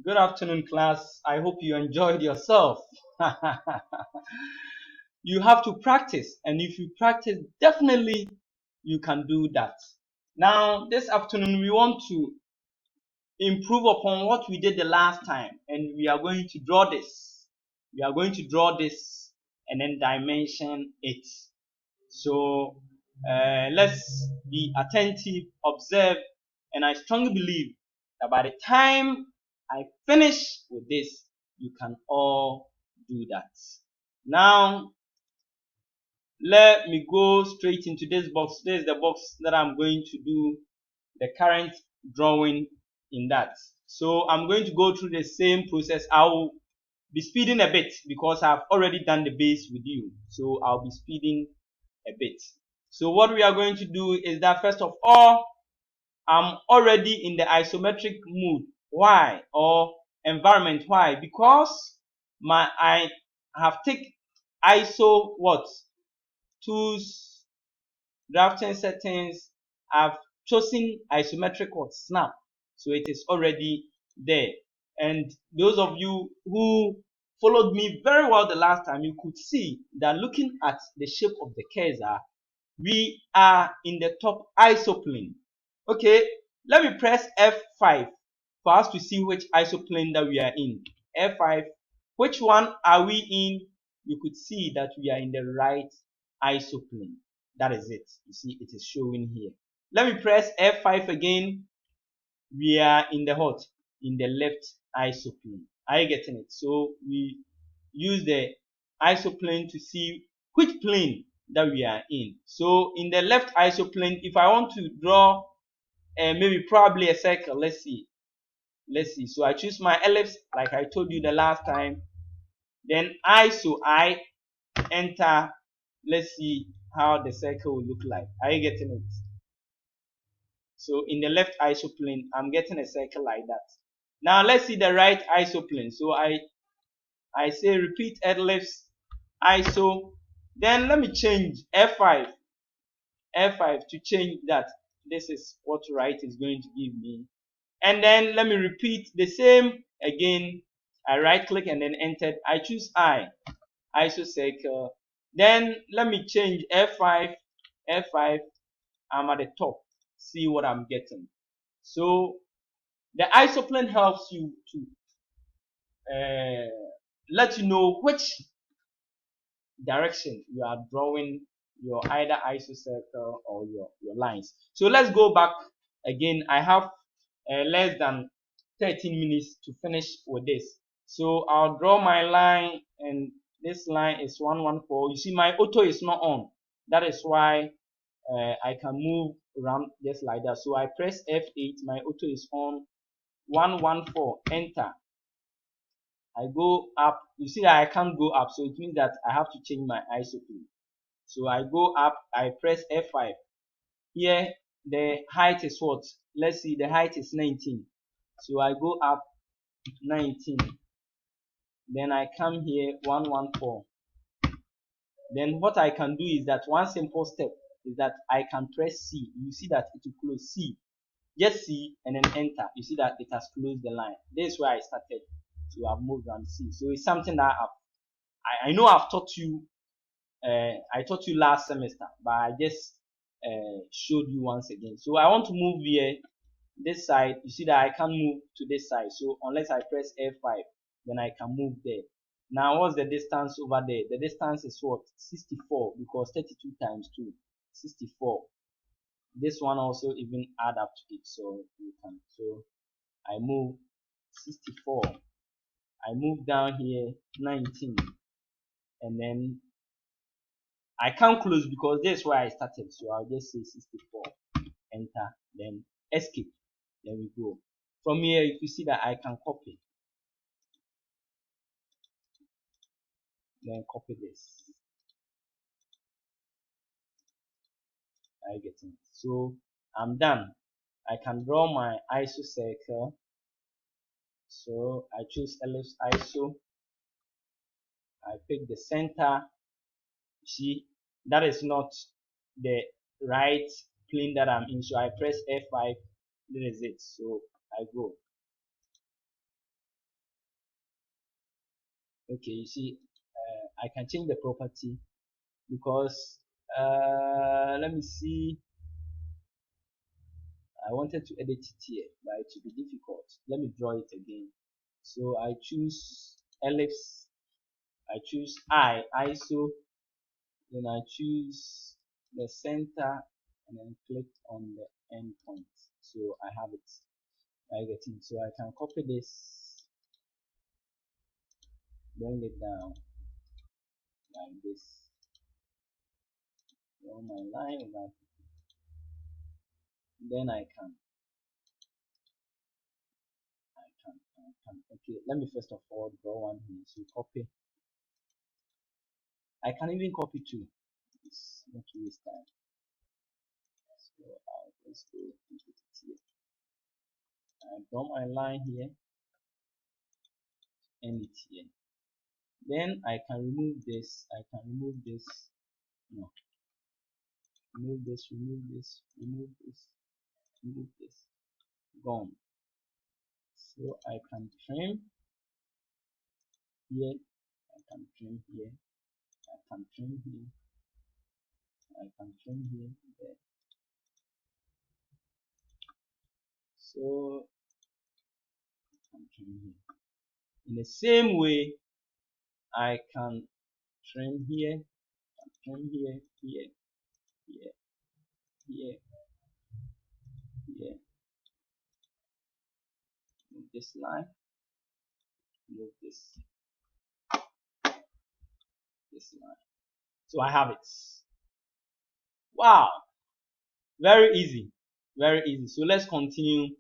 Good afternoon, class. I hope you enjoyed yourself. You have to practice, and if you practice, definitely you can do that. Now, this afternoon, we want to improve upon what we did the last time, and we are going to draw this. We are going to draw this and then dimension it. So, let's be attentive, observe, and I strongly believe that by the time I finish with this, you can all do that. Now, let me go straight into this box. This is the box that I'm going to do the current drawing in that. So I'm going to go through the same process. I'll be speeding a bit because I've already done the base with you. So I'll be speeding a bit. So what we are going to do is that first of all, I'm already in the isometric mood. Why? Or environment. Why? Because I have taken ISO what? Tools, drafting settings. I've chosen isometric what? Snap. So it is already there. And those of you who followed me very well the last time, you could see that looking at the shape of the cursor, we are in the top isoplane. Okay, let me press F5 for us to see which isoplane that we are in. F5. Which one are we in? You could see that we are in the right isoplane. That is it. You see, it is showing here. Let me press F5 again. We are in the hot, in the left isoplane. Are you getting it? So we use the isoplane to see which plane that we are in. So in the left isoplane, if I want to draw maybe probably a circle, let's see. So I choose my ellipse like I told you the last time. Then I enter. Let's see how the circle will look like. Are you getting it? So in the left isoplane, I'm getting a circle like that. Now let's see the right isoplane. So I say repeat ellipse ISO. Then let me change F5 to change that. This is what right is going to give me. And then let me repeat the same again. I right click and then enter. I choose ISO circle. Then let me change F5. I'm at the top. See what I'm getting. So the isoplane helps you to let you know which direction you are drawing your either ISO circle or your lines. So let's go back again. I have less than 13 minutes to finish with this. So I'll draw my line, and this line is 114. You see my auto is not on. That is why I can move around just like that. So I press F8, my auto is on. 114, enter. I go up. You see that I can't go up, so it means that I have to change my isoplane. So I go up, I press F5. Here the height is what? Let's see, the height is 19. So I go up 19. Then I come here 114. Then what I can do is that one simple step is that I can press C. You see that it will close C. Just C and then enter. You see that it has closed the line. This is where I started. So I've moved on C. So it's something that I know I've taught you. I taught you last semester, but I just showed you once again. So I want to move here, this side. You see that I can't move to this side. So unless I press F5, then I can move there. Now what's the distance over there? The distance is what? 64, because 32 times 2, 64. This one also even add up to it. So you can. So I move 64. I move down here 19, and then I can't close because this is where I started. So I'll just say 64, enter, then escape. There we go. From here, you see that I can copy. Then copy this. I get it. So I'm done. I can draw my ISO circle. So I choose ellipse ISO. I pick the center. See, that is not the right plane that I'm in. So I press F5. That is it. So I go. Okay, you see, I can change the property because let me see. I wanted to edit it here, but it will be difficult. Let me draw it again. So I choose ellipse, I choose ISO, then I choose the center, and then click on the endpoint. So I have it. I get it. So I can copy this, bring it down like this. Draw my line like then okay, let me first of all draw one here. So copy. I can even copy two. It's not to waste time. So let's go and put it here. I draw my line here, end it here. Then I can remove this. I can remove this. No, remove this, remove this, remove this, remove this. Gone. So I can trim here. I can trim here. I can trim here. I can trim here. There. So I can trim here. In the same way, I can trim here, trim here, here, here, here, here. Move this line, move this line. So I have it. Wow, very easy, very easy. So let's continue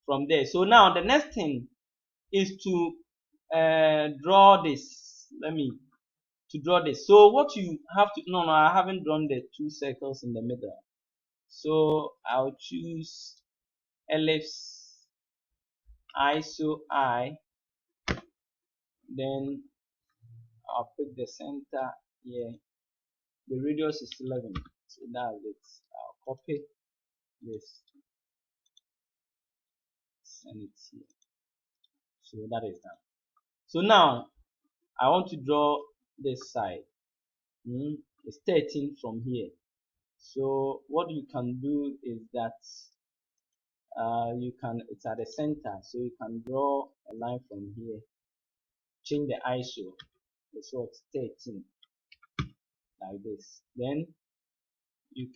from there. So now the next thing is to draw this. To draw this. So what you have to, no, I haven't drawn the two circles in the middle. So I'll choose ellipse, ISO I, then I'll pick the center here. The radius is 11, so that's it. I'll copy this, send it here. So that is done. So now I want to draw this side. It's 13 from here. So what you can do is that it's at the center, so you can draw a line from here, change the ISO, so it's 13 like this. Then you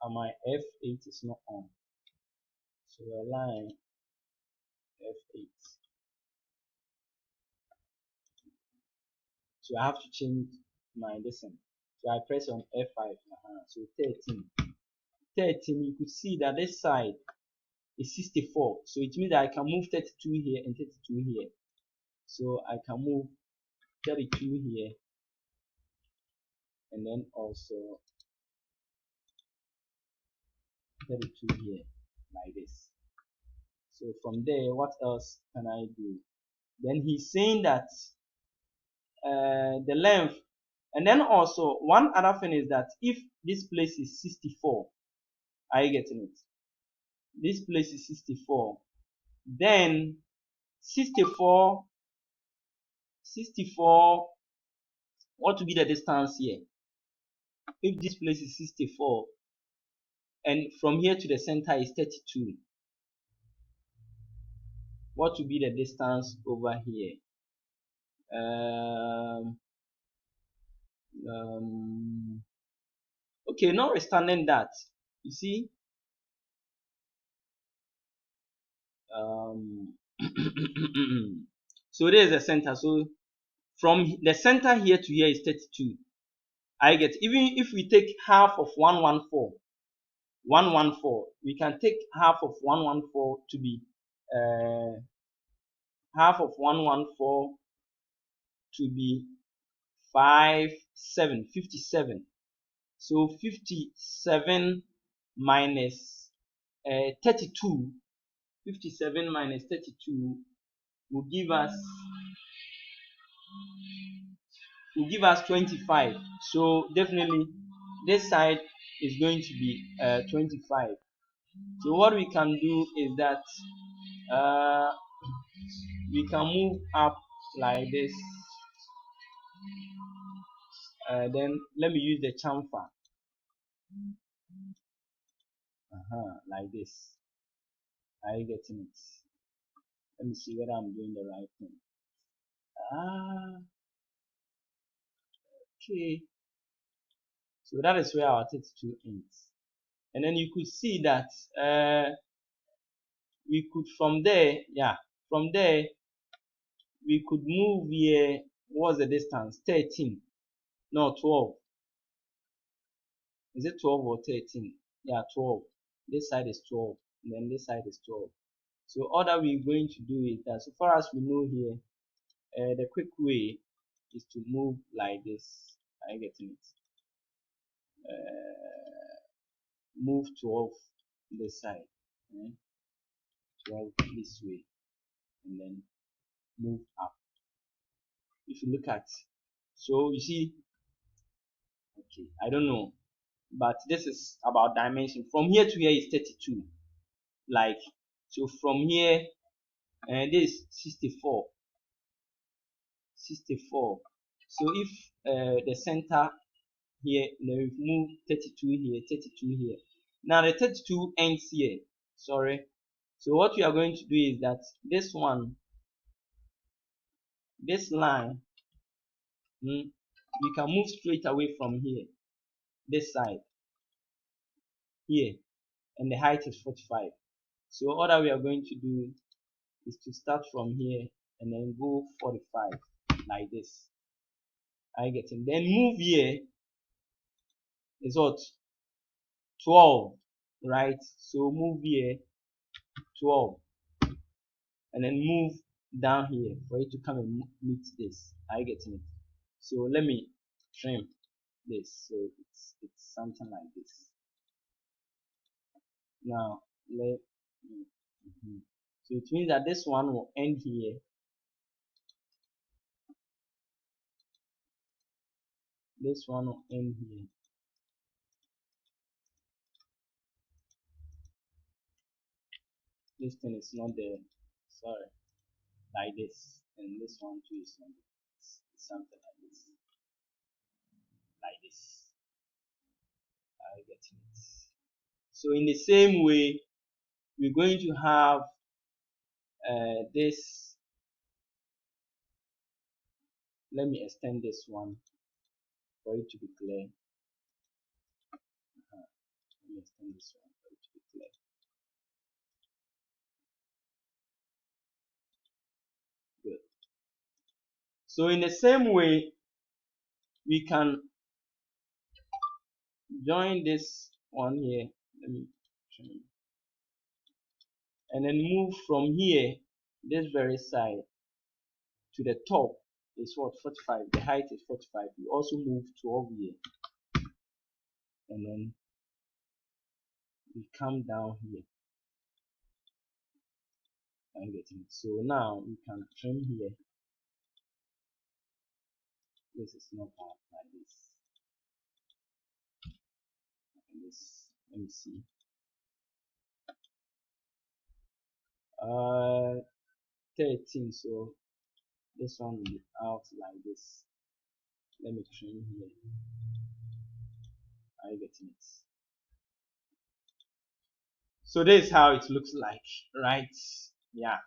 my F8 is not on, so a line F8. So I have to change my distance. So I press on F5. So 13. 13. You could see that this side is 64. So it means that I can move 32 here and 32 here. So I can move 32 here and then also 32 here like this. So from there, what else can I do? Then he's saying that the length, and then also one other thing is that if this place is 64, are you getting it? This place is 64, then 64, what will be the distance here? If this place is 64 and from here to the center is 32, what will be the distance over here? Okay, notwithstanding that, you see, so there is the center. So from the center here to here is 32. I get, even if we take half of 114, we can take half of 114 to be half of 114 to be 57. So 57 minus 32. 57 minus 32 will give us 25. So definitely this side is going to be 25. So what we can do is that we can move up like this, Then let me use the chamfer. Like this. Are you getting it? Let me see whether I'm doing the right thing. Okay. So that is where our 32 ends. And then you could see that we could from there, we could move here. What's the distance? 13. No, 12. Is it 12 or 13? Yeah, 12. This side is 12. And then this side is 12. So all that we're going to do is that, so far as we know here, the quick way is to move like this. Are you getting it? Move 12 this side, 12 this way, and then move up. If you look at, so you see, okay, I don't know, but this is about dimension. From here to here is 32. Like, so from here, and this is 64. 64. So if the center here, then we move 32 here, 32 here. Now the 32 ends here. Sorry. So what we are going to do is that this one, this line, we can move straight away from here, this side, here, and the height is 45. So all that we are going to do is to start from here and then go 45 like this. I get it. Then move here is what? 12, right? So move here 12 and then move down here for it to come and meet this. I get it. So let me trim this so it's something like this. Now let so it means that this one will end here. This one will end here. This thing is not there. Sorry. Like this. And this one too is not there. It's something like this. Like this. I get it. So in the same way, we're going to have this. Let me extend this one for it to be clear. Let me extend this one for it to be clear. Good. So in the same way, we can join this one here. Let me trim. And then move from here, this very side, to the top is what? 45. The height is 45. We also move 12 here. And then we come down here. I'm getting it. So now we can trim here. This is not bad like this. And this, let me see. 13. So this one will be out like this. Let me trim here. Are you getting it? So this is how it looks like, right? Yeah.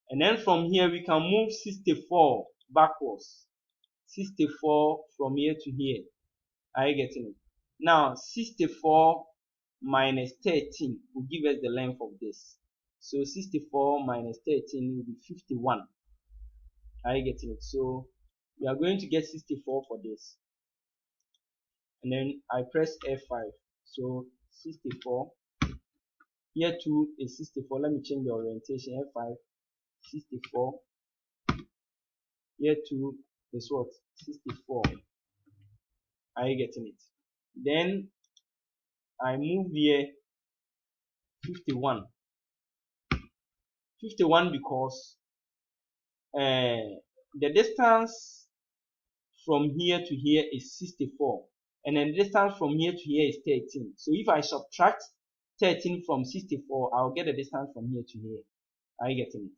And then from here we can move 64 backwards. 64 from here to here. Are you getting it? Now 64 minus 13 will give us the length of this. So 64 minus 13 will be 51. Are you getting it? So we are going to get 64 for this. And then I press F5. So 64. Here too is 64. Let me change the orientation. F5. 64. Here too is what? 64. Are you getting it? Then I move here 51. 51 because the distance from here to here is 64. And then the distance from here to here is 13. So if I subtract 13 from 64, I'll get the distance from here to here. Are you getting it?